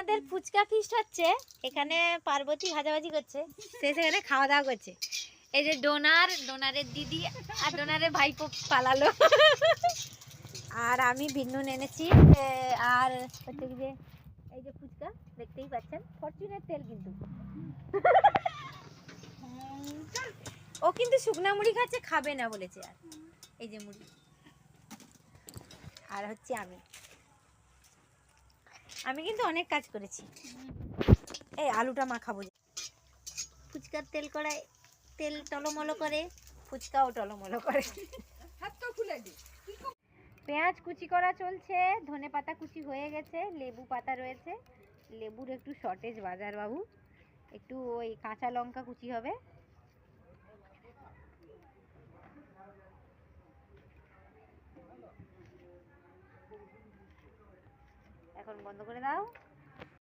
আমাদের ফুচকা ফিস্ট হচ্ছে, এখানে পার্বতী ভাজাভাজি করছে, সে সেখানে খাওয়া দাওয়া করছে। এই যে ডোনারের দিদি আর ডোনারের ভাইপো পালালো। আর আমি ভিন্নু এনেছি। আর হচ্ছে কি যে এই যে ফুচকা দেখতেই পাচ্ছেন, ফরচুনের তেল কিন্তু। ও কিন্তু শুকনা মুড়ি খাচ্ছে, খাবে না বলেছে। আর এই যে মুড়ি, আর হচ্ছে আমি কিন্তু অনেক কাজ করেছি। এই আলুটা মাখাবো, ফুচকার তেল কড়াই তেল টলমলো করে, ফুচকাও টলমলো করে। পেঁয়াজ কুচি করা চলছে, ধনেপাতা কুচি হয়ে গেছে, লেবু পাতা রয়েছে, লেবুর একটু শর্টেজ বাজার বাবু, একটু ওই কাঁচা লঙ্কা কুচি হবে। এখন বন্ধ করে দাও।